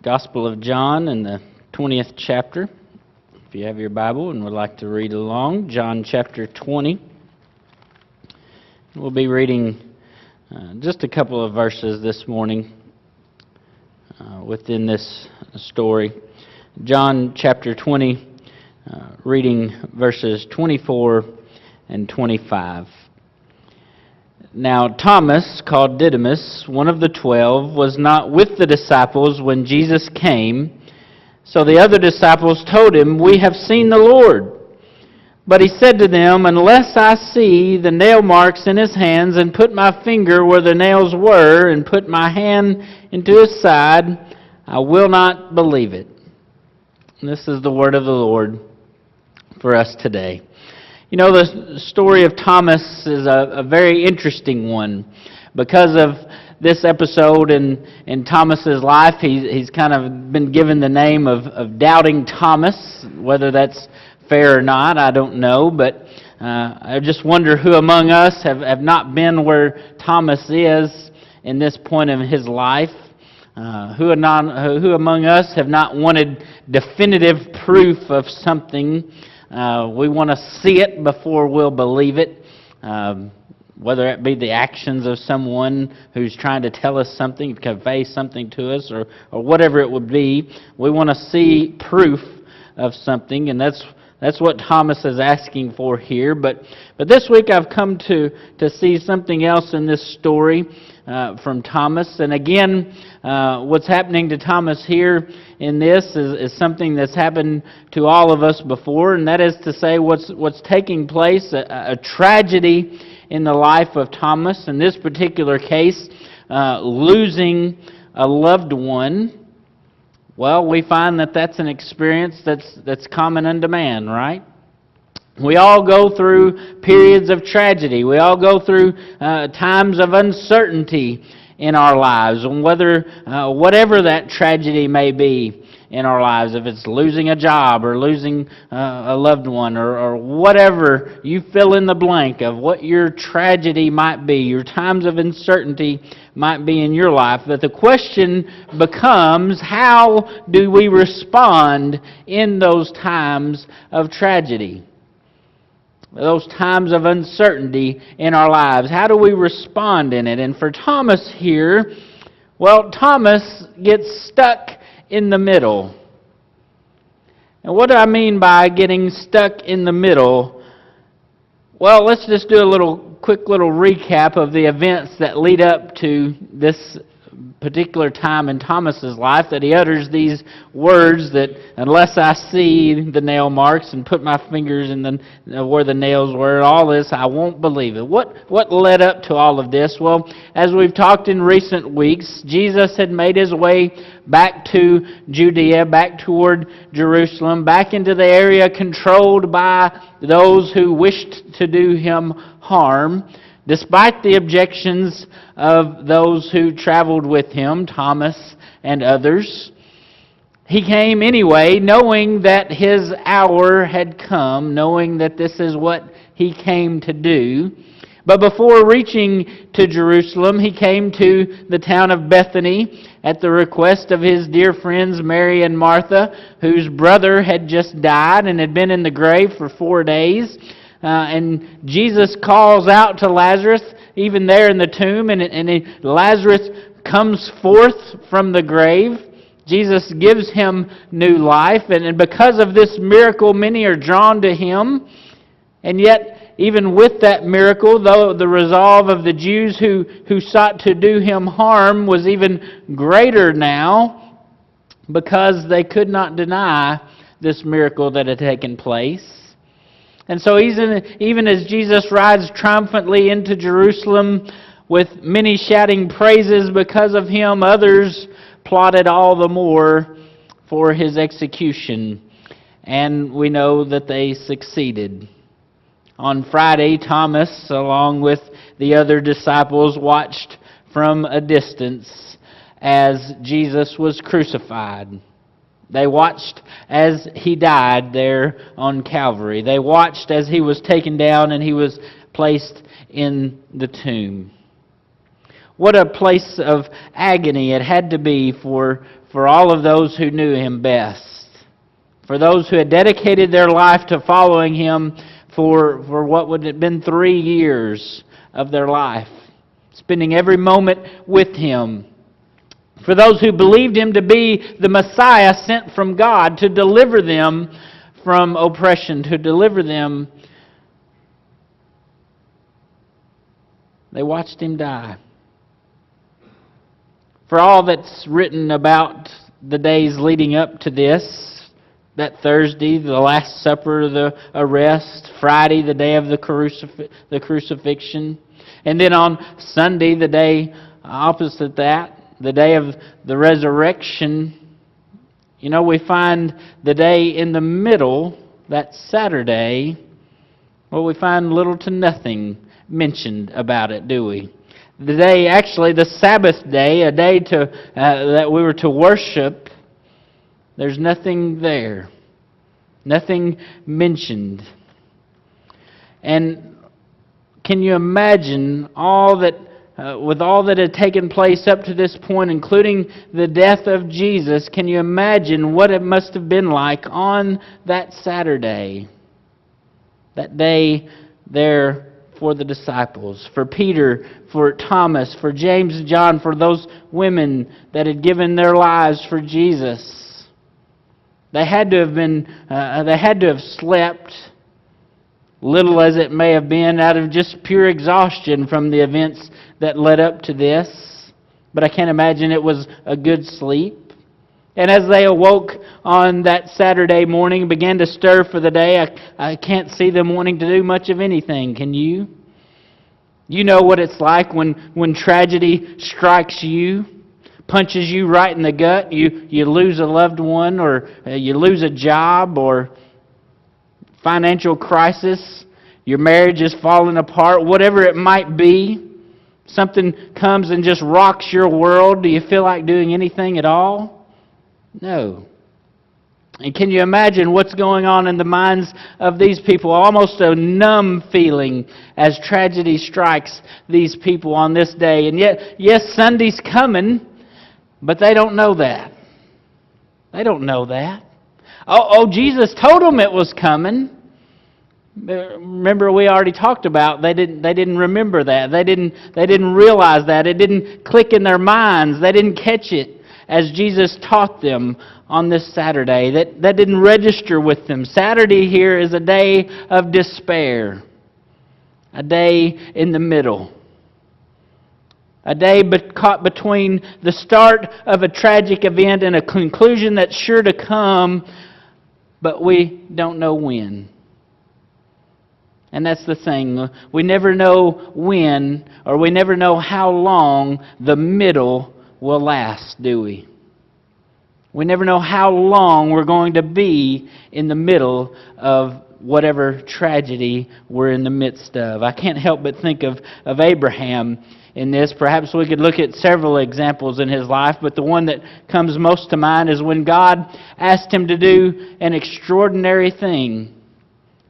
Gospel of John in the 20th chapter. If you have your Bible and would like to read along, John chapter 20. We'll be reading just a couple of verses this morning within this story. John chapter 20, reading verses 24 and 25. Now Thomas, called Didymus, one of the 12, was not with the disciples when Jesus came. So the other disciples told him, "We have seen the Lord." But he said to them, "Unless I see the nail marks in his hands, and put my finger where the nails were, and put my hand into his side, I will not believe it." And this is the word of the Lord for us today. You know, the story of Thomas is a very interesting one. Because of this episode in Thomas's life, he's kind of been given the name of Doubting Thomas. Whether that's fair or not, I don't know. But I just wonder who among us have not been where Thomas is in this point of his life. Who among us have not wanted definitive proof of something? We want to see it before we'll believe it, whether it be the actions of someone who's trying to tell us something, convey something to us, or whatever it would be. We want to see proof of something, and that's what Thomas is asking for here. But this week I've come to see something else in this story from Thomas. And again, what's happening to Thomas here in this is something that's happened to all of us before, and that is to say what's taking place, a tragedy in the life of Thomas. In this particular case, losing a loved one. Well, we find that that's an experience that's common unto man, right? We all go through periods of tragedy. We all go through times of uncertainty in our lives, and whatever that tragedy may be in our lives, if it's losing a job or losing a loved one or whatever, you fill in the blank of what your tragedy might be, your times of uncertainty might be in your life. But the question becomes, how do we respond in those times of tragedy? Those times of uncertainty in our lives. How do we respond in it? And for Thomas here, well, Thomas gets stuck in the middle. And what do I mean by getting stuck in the middle? Well, let's just do a quick little recap of the events that lead up to this particular time in Thomas's life, that he utters these words that, "Unless I see the nail marks and put my fingers in where the nails were, all this, I won't believe it." What led up to all of this? Well, as we've talked in recent weeks, Jesus had made his way back to Judea, back toward Jerusalem, back into the area controlled by those who wished to do him harm. Despite the objections of those who traveled with him, Thomas and others, he came anyway, knowing that his hour had come, knowing that this is what he came to do. But before reaching to Jerusalem, he came to the town of Bethany at the request of his dear friends Mary and Martha, whose brother had just died and had been in the grave for 4 days. And Jesus calls out to Lazarus, even there in the tomb, and Lazarus comes forth from the grave. Jesus gives him new life, and because of this miracle, many are drawn to him. And yet, even with that miracle, though the resolve of the Jews who sought to do him harm was even greater now, because they could not deny this miracle that had taken place. And so even as Jesus rides triumphantly into Jerusalem with many shouting praises because of him, others plotted all the more for his execution. And we know that they succeeded. On Friday, Thomas, along with the other disciples, watched from a distance as Jesus was crucified. They watched as he died there on Calvary. They watched as he was taken down and he was placed in the tomb. What a place of agony it had to be for for all of those who knew Him best, for those who had dedicated their life to following Him for what would have been 3 years of their life, spending every moment with Him. For those who believed Him to be the Messiah sent from God to deliver them from oppression, to deliver them. They watched Him die. For all that's written about the days leading up to this, that Thursday, the Last Supper, the arrest, Friday, the day of the crucifixion, and then on Sunday, the day opposite that, the day of the resurrection, we find the day in the middle, that Saturday, we find little to nothing mentioned about it, do we? The day, actually, the Sabbath day, a day that we were to worship, there's nothing there. Nothing mentioned. And can you imagine all that, with all that had taken place up to this point, including the death of Jesus, can you imagine what it must have been like on that Saturday? That day there for the disciples, for Peter, for Thomas, for James and John, for those women that had given their lives for Jesus. They had to have slept, little as it may have been, out of just pure exhaustion from the events that led up to this. But I can't imagine it was a good sleep. And as they awoke on that Saturday morning and began to stir for the day, I can't see them wanting to do much of anything, can you? You know what it's like when tragedy strikes you, punches you right in the gut. You lose a loved one, or you lose a job, or financial crisis, your marriage is falling apart, whatever it might be. Something comes and just rocks your world. Do you feel like doing anything at all? No. And can you imagine what's going on in the minds of these people? Almost a numb feeling as tragedy strikes these people on this day. And yet, yes, Sunday's coming, but they don't know that. They don't know that. Oh, Jesus told them it was coming. Remember, we already talked about they didn't remember that. They didn't realize that. It didn't click in their minds. They didn't catch it as Jesus taught them on this Saturday. That didn't register with them. Saturday here is a day of despair. A day in the middle. A day caught between the start of a tragic event and a conclusion that's sure to come, but we don't know when. And that's the thing. We never know when, or we never know how long the middle will last, do we? We never know how long we're going to be in the middle of whatever tragedy we're in the midst of. I can't help but think of Abraham in this. Perhaps we could look at several examples in his life, but the one that comes most to mind is when God asked him to do an extraordinary thing.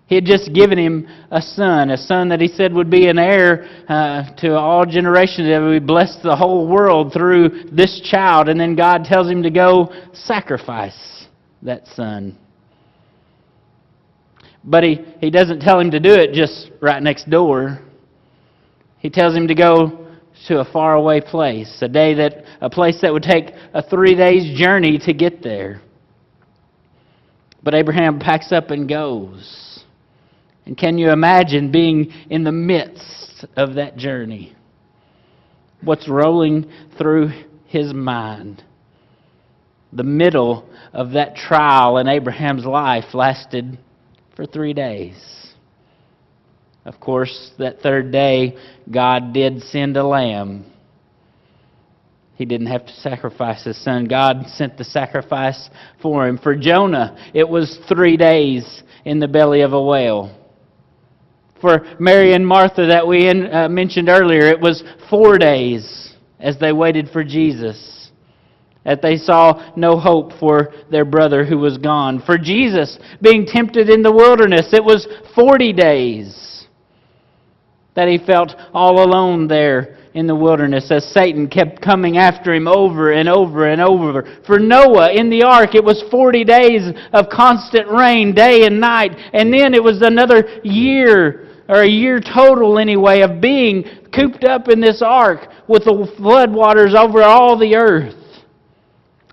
He had just given him a son that he said would be an heir to all generations, that would bless the whole world through this child. And then God tells him to go sacrifice that son. But he doesn't tell him to do it just right next door. He tells him to go to a faraway place, a place that would take a 3 days journey to get there. But Abraham packs up and goes. And can you imagine being in the midst of that journey? What's rolling through his mind? The middle of that trial in Abraham's life lasted for 3 days. Of course, that third day, God did send a lamb. He didn't have to sacrifice his son. God sent the sacrifice for him. For Jonah, it was 3 days in the belly of a whale. For Mary and Martha that we mentioned earlier, it was 4 days as they waited for Jesus, that they saw no hope for their brother who was gone. For Jesus being tempted in the wilderness, it was 40 days that he felt all alone there, in the wilderness as Satan kept coming after him over and over and over. For Noah in the ark, it was 40 days of constant rain, day and night. And then it was another year, or a year total anyway, of being cooped up in this ark with the floodwaters over all the earth.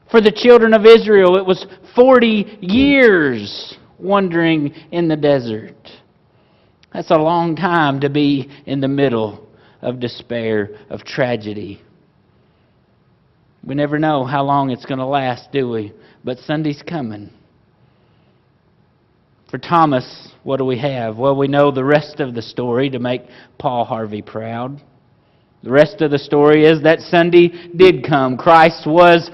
For the children of Israel, it was 40 years wandering in the desert. That's a long time to be in the middle of despair, of tragedy. We never know how long it's going to last, do we? But Sunday's coming. For Thomas, what do we have? Well, we know the rest of the story to make Paul Harvey proud. The rest of the story is that Sunday did come. Christ rose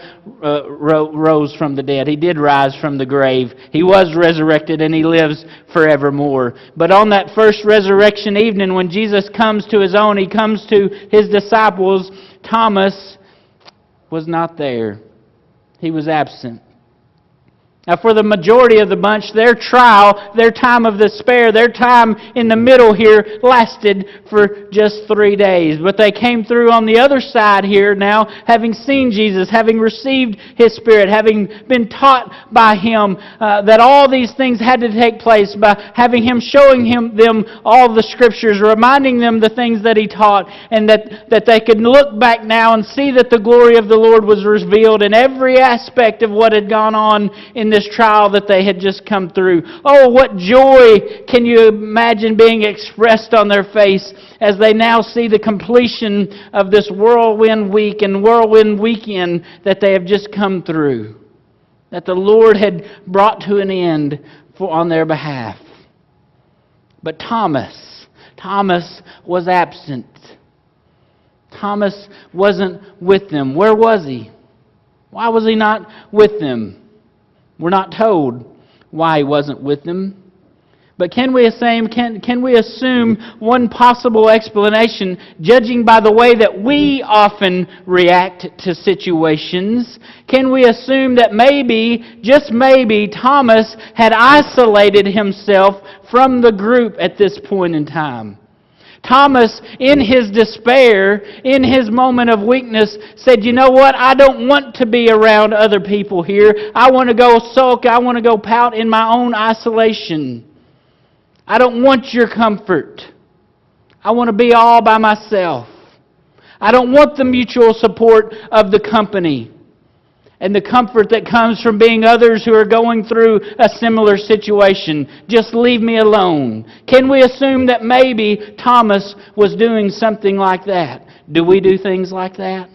from the dead. He did rise from the grave. He was resurrected and He lives forevermore. But on that first resurrection evening when Jesus comes to His own, He comes to His disciples, Thomas was not there. He was absent. Now, for the majority of the bunch, their trial, their time of despair, their time in the middle here lasted for just 3 days. But they came through on the other side here now, having seen Jesus, having received His Spirit, having been taught by Him that all these things had to take place, by having Him showing them all the Scriptures, reminding them the things that He taught, and that they could look back now and see that the glory of the Lord was revealed in every aspect of what had gone on in this trial that they had just come through. Oh, what joy can you imagine being expressed on their face as they now see the completion of this whirlwind week and whirlwind weekend that they have just come through, that the Lord had brought to an end on their behalf. But Thomas was absent. Thomas wasn't with them. Where was he? Why was he not with them? We're not told why he wasn't with them. But can we assume one possible explanation, judging by the way that we often react to situations? Can we assume that maybe, just maybe, Thomas had isolated himself from the group at this point in time? Thomas, in his despair, in his moment of weakness, said, you know what? I don't want to be around other people here. I want to go sulk. I want to go pout in my own isolation. I don't want your comfort. I want to be all by myself. I don't want the mutual support of the company and the comfort that comes from being others who are going through a similar situation. Just leave me alone. Can we assume that maybe Thomas was doing something like that? Do we do things like that?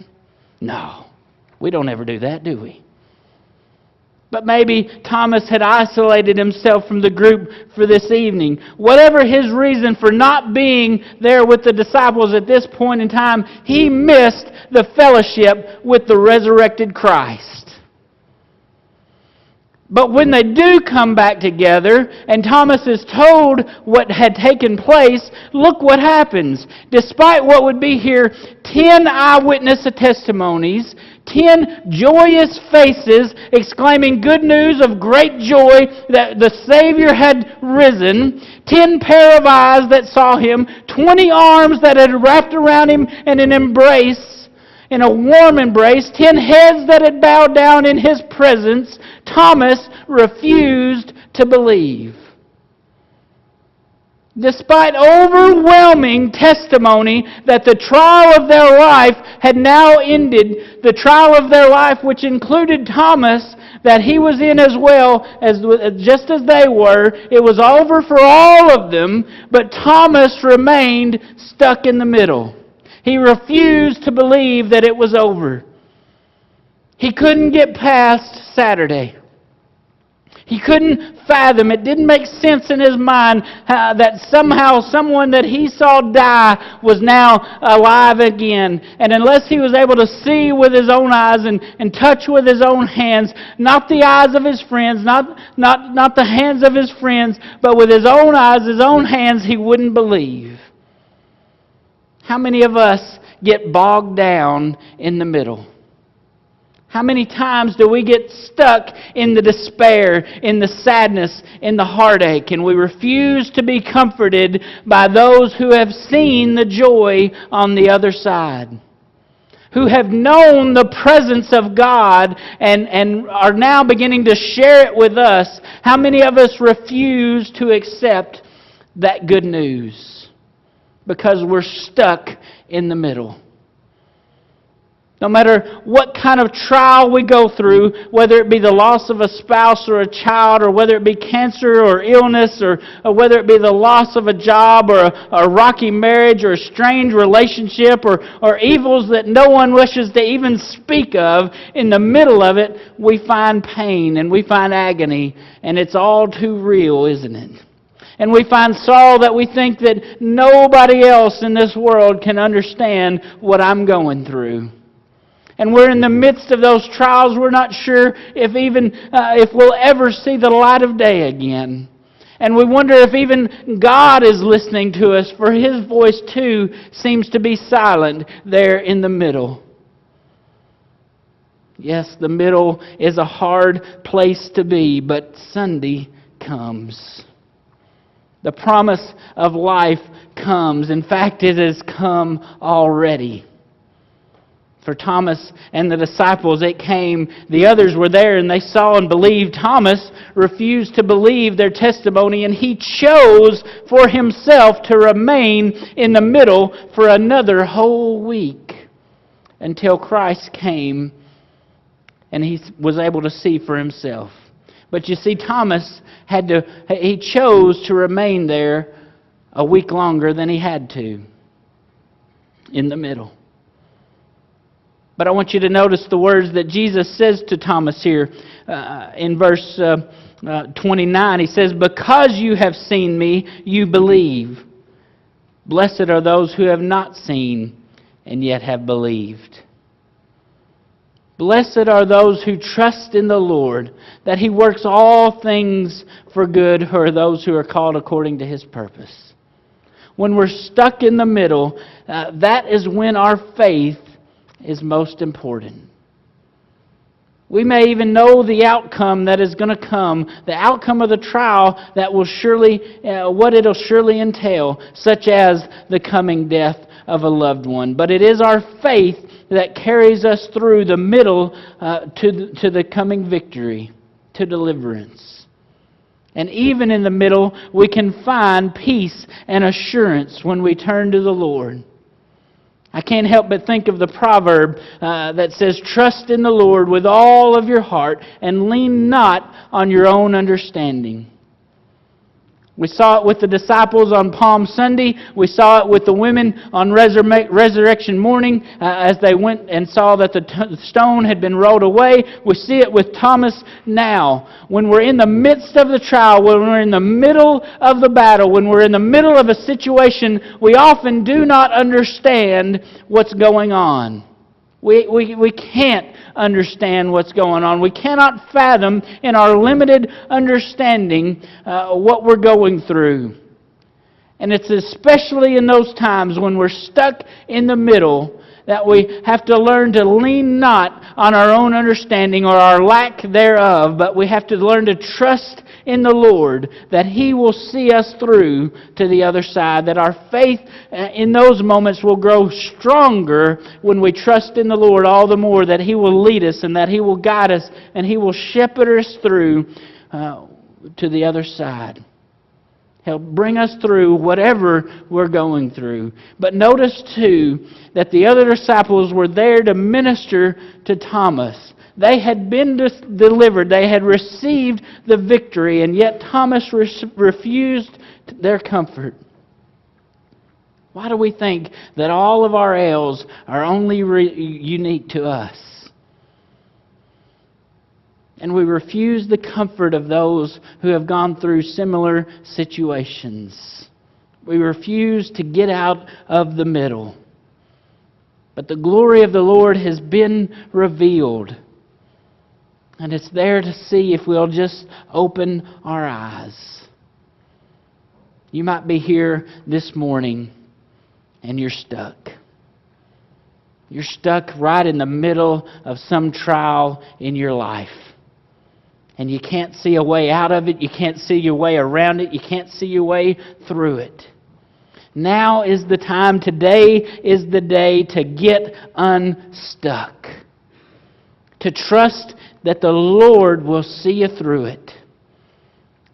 No. We don't ever do that, do we? But maybe Thomas had isolated himself from the group for this evening. Whatever his reason for not being there with the disciples at this point in time, he missed the fellowship with the resurrected Christ. But when they do come back together and Thomas is told what had taken place, look what happens. Despite what would be here 10 eyewitness testimonies, 10 joyous faces exclaiming good news of great joy that the Savior had risen, 10 pair of eyes that saw Him, 20 arms that had wrapped around Him in an embrace, in a warm embrace, 10 heads that had bowed down in His presence, Thomas refused to believe. Despite overwhelming testimony that the trial of their life had now ended, the trial of their life which included Thomas, that he was in as well, just as they were, it was over for all of them, but Thomas remained stuck in the middle. He refused to believe that it was over. He couldn't get past Saturday. He couldn't fathom, it didn't make sense in his mind that somehow someone that he saw die was now alive again. And unless he was able to see with his own eyes and touch with his own hands, not the eyes of his friends, not the hands of his friends, but with his own eyes, his own hands, he wouldn't believe. How many of us get bogged down in the middle? How many times do we get stuck in the despair, in the sadness, in the heartache, and we refuse to be comforted by those who have seen the joy on the other side, who have known the presence of God and are now beginning to share it with us? How many of us refuse to accept that good news because we're stuck in the middle? No matter what kind of trial we go through, whether it be the loss of a spouse or a child, or whether it be cancer or illness, or whether it be the loss of a job or a rocky marriage or a strained relationship, or evils that no one wishes to even speak of, in the middle of it, we find pain and we find agony, and it's all too real, isn't it? And we find sorrow that we think that nobody else in this world can understand what I'm going through. And we're in the midst of those trials. We're not sure if we'll ever see the light of day again. And we wonder if even God is listening to us, for His voice too seems to be silent there in the middle. Yes, the middle is a hard place to be, but Sunday comes. The promise of life comes. In fact, it has come already. For Thomas and the disciples, it came. The others were there and they saw and believed. Thomas refused to believe their testimony, and he chose for himself to remain in the middle for another whole week until Christ came and he was able to see for himself. But you see, Thomas he chose to remain there a week longer than he had to, in the middle. But I want you to notice the words that Jesus says to Thomas here in verse 29. He says, "Because you have seen me, you believe. Blessed are those who have not seen and yet have believed." Blessed are those who trust in the Lord, that He works all things for good for those who are called according to His purpose. When we're stuck in the middle, that is when our faith is most important. We may even know the outcome that is going to come, the outcome of the trial that will what it'll surely entail, such as the coming death of a loved one. But it is our faith that carries us through the middle to the coming victory, to deliverance. And even in the middle, we can find peace and assurance when we turn to the Lord. I can't help but think of the proverb that says, "Trust in the Lord with all of your heart and lean not on your own understanding." We saw it with the disciples on Palm Sunday. We saw it with the women on Resurrection morning as they went and saw that the stone had been rolled away. We see it with Thomas now. When we're in the midst of the trial, when we're in the middle of the battle, when we're in the middle of a situation, we often do not understand what's going on. We can't understand what's going on. We cannot fathom in our limited understanding what we're going through. And it's especially in those times when we're stuck in the middle that we have to learn to lean not on our own understanding or our lack thereof, but we have to learn to trust in the Lord, that He will see us through to the other side, that our faith in those moments will grow stronger when we trust in the Lord all the more, that He will lead us and that He will guide us and He will shepherd us through to the other side. He'll bring us through whatever we're going through. But notice too that the other disciples were there to minister to Thomas. They had been delivered. They had received the victory, and yet Thomas refused their comfort. Why do we think that all of our ails are only unique to us? And we refuse the comfort of those who have gone through similar situations. We refuse to get out of the middle. But the glory of the Lord has been revealed. And it's there to see if we'll just open our eyes. You might be here this morning and you're stuck. You're stuck right in the middle of some trial in your life. And you can't see a way out of it. You can't see your way around it. You can't see your way through it. Now is the time. Today is the day to get unstuck. To trust that the Lord will see you through it.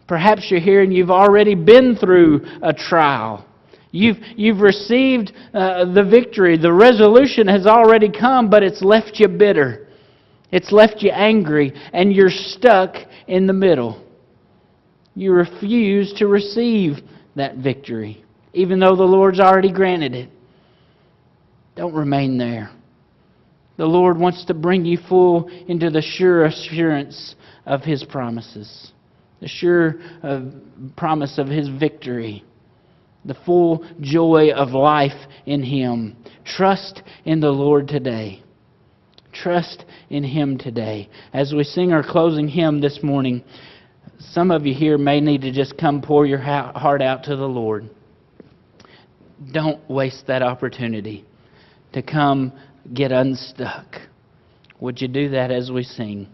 Perhaps you're here and you've already been through a trial. You've received the victory. The resolution has already come, but it's left you bitter. It's left you angry, and you're stuck in the middle. You refuse to receive that victory, even though the Lord's already granted it. Don't remain there. The Lord wants to bring you full into the sure assurance of His promises. The sure promise of His victory. The full joy of life in Him. Trust in the Lord today. Trust in Him today. As we sing our closing hymn this morning, some of you here may need to just come pour your heart out to the Lord. Don't waste that opportunity to come get unstuck. Would you do that as we sing?